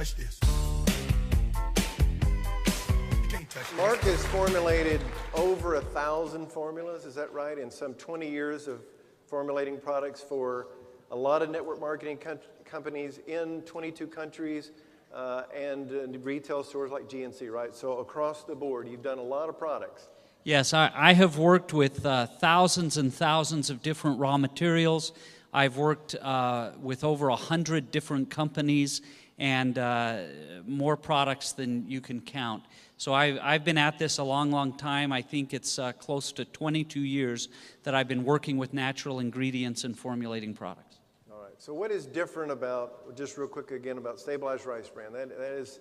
touch this. You can't touch this. Mark has formulated over 1,000 formulas, is that right? And some 20 years of formulating products for a lot of network marketing companies in 22 countries and retail stores like GNC, right? So across the board, you've done a lot of products. Yes, I have worked with thousands and thousands of different raw materials. I've worked with over 100 different companies and more products than you can count. So I've been at this a long, long time. I think it's close to 22 years that I've been working with natural ingredients and formulating products. All right. So what is different about, just real quick again, about Stabilized Rice Bran? That is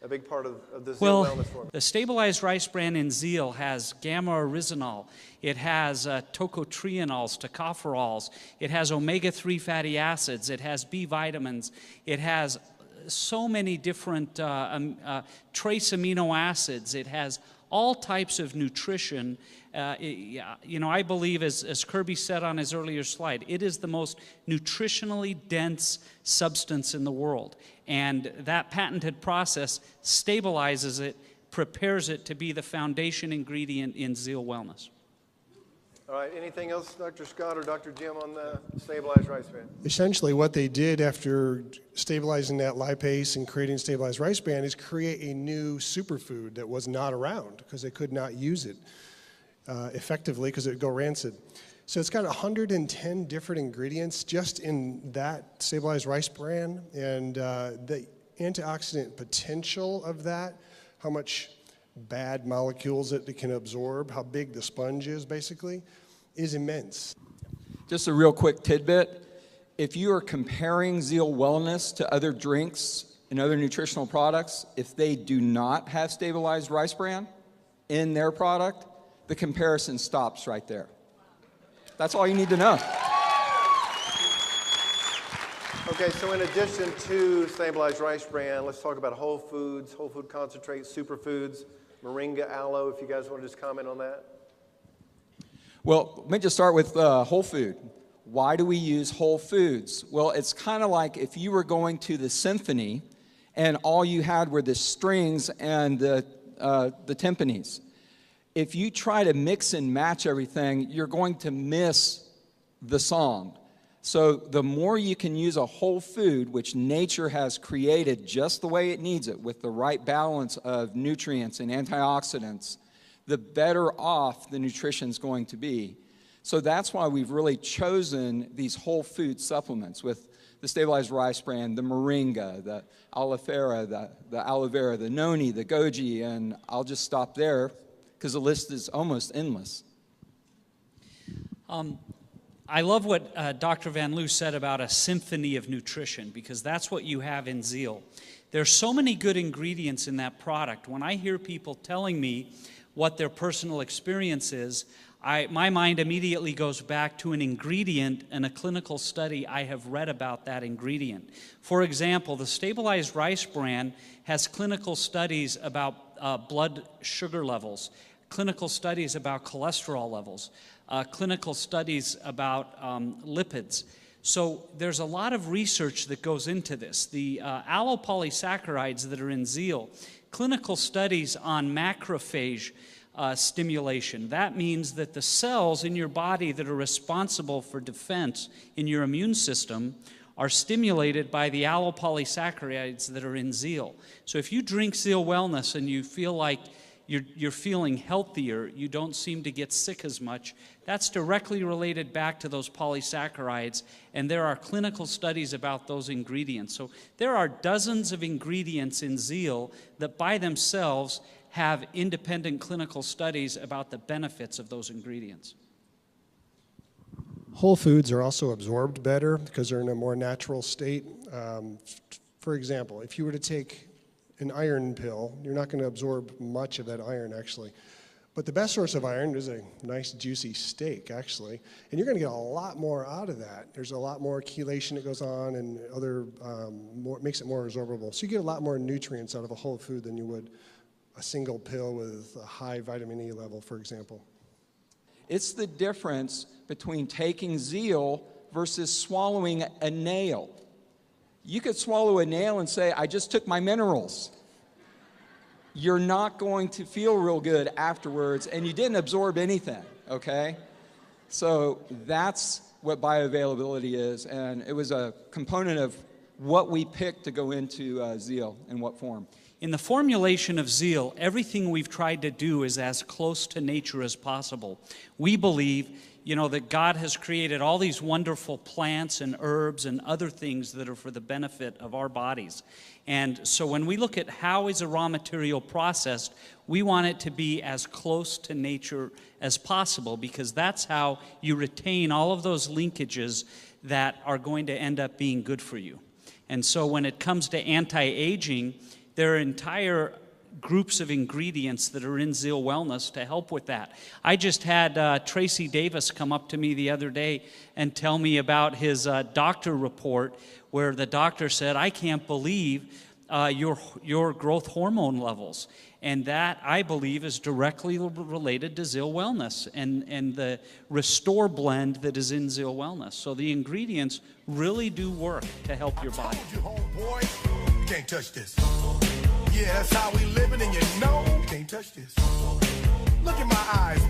a big part of the Zeal Wellness Formula. The Stabilized Rice Bran in Zeal has gamma-oryzanol. It has tocotrienols, tocopherols. It has omega-3 fatty acids. It has B vitamins. It has so many different trace amino acids. It has all types of nutrition. I believe, as Kirby said on his earlier slide, it is the most nutritionally dense substance in the world. And that patented process stabilizes it, prepares it to be the foundation ingredient in Zeal Wellness. All right, anything else, Dr. Scott or Dr. Jim, on the Stabilized Rice Bran? Essentially, what they did after stabilizing that lipase and creating Stabilized Rice Bran is create a new superfood that was not around because they could not use it effectively because it would go rancid. So it's got 110 different ingredients just in that Stabilized Rice Bran, and the antioxidant potential of that, how much bad molecules it can absorb, how big the sponge is basically, is immense. Just a real quick tidbit. If you are comparing Zeal Wellness to other drinks and other nutritional products, if they do not have Stabilized Rice Bran in their product, the comparison stops right there. That's all you need to know. Okay, so in addition to Stabilized Rice Bran, let's talk about whole foods, whole food concentrates, superfoods, moringa, aloe, if you guys want to just comment on that. Well, let me just start with whole food. Why do we use whole foods? Well, it's kind of like if you were going to the symphony and all you had were the strings and the timpanis. If you try to mix and match everything, you're going to miss the song. So the more you can use a whole food, which nature has created just the way it needs it, with the right balance of nutrients and antioxidants, the better off the nutrition's going to be. So that's why we've really chosen these whole food supplements with the Stabilized Rice Bran, the moringa, the aloe vera, the aloe vera, the noni, the goji, and I'll just stop there because the list is almost endless. I love what Dr. VanLue said about a symphony of nutrition, because that's what you have in Zeal. There's so many good ingredients in that product. When I hear people telling me what their personal experience is, my mind immediately goes back to an ingredient and a clinical study I have read about that ingredient. For example, the Stabilized Rice Bran has clinical studies about blood sugar levels, clinical studies about cholesterol levels, clinical studies about lipids. So there's a lot of research that goes into this. The allopolysaccharides that are in Zeal, clinical studies on macrophage stimulation. That means that the cells in your body that are responsible for defense in your immune system are stimulated by the allopolysaccharides that are in Zeal. So if you drink Zeal Wellness and you feel like you're feeling healthier, you don't seem to get sick as much, that's directly related back to those polysaccharides, and there are clinical studies about those ingredients. So there are dozens of ingredients in Zeal that by themselves have independent clinical studies about the benefits of those ingredients. Whole foods are also absorbed better because they're in a more natural state. For example, if you were to take an iron pill, you're not going to absorb much of that iron, actually. But the best source of iron is a nice juicy steak, actually, and you're going to get a lot more out of that. There's a lot more chelation that goes on and other makes it more absorbable. So you get a lot more nutrients out of a whole food than you would a single pill with a high vitamin E level, for example. It's the difference between taking Zeal versus swallowing a nail. You could swallow a nail and say, I just took my minerals. You're not going to feel real good afterwards, and you didn't absorb anything, okay? So that's what bioavailability is, and it was a component of what we picked to go into Zeal, in what form. In the formulation of Zeal, everything we've tried to do is as close to nature as possible. We believe, that God has created all these wonderful plants and herbs and other things that are for the benefit of our bodies. And so when we look at how is a raw material processed, we want it to be as close to nature as possible, because that's how you retain all of those linkages that are going to end up being good for you. And so when it comes to anti-aging, there are entire groups of ingredients that are in Zeal Wellness to help with that. I just had Tracy Davis come up to me the other day and tell me about his doctor report, where the doctor said, I can't believe your growth hormone levels. And that, I believe, is directly related to Zeal Wellness and the Restore blend that is in Zeal Wellness. So the ingredients really do work to help your body. I told you, homeboy, you can't touch this. Yeah, that's how we living, and you can't touch this. Look in my eyes.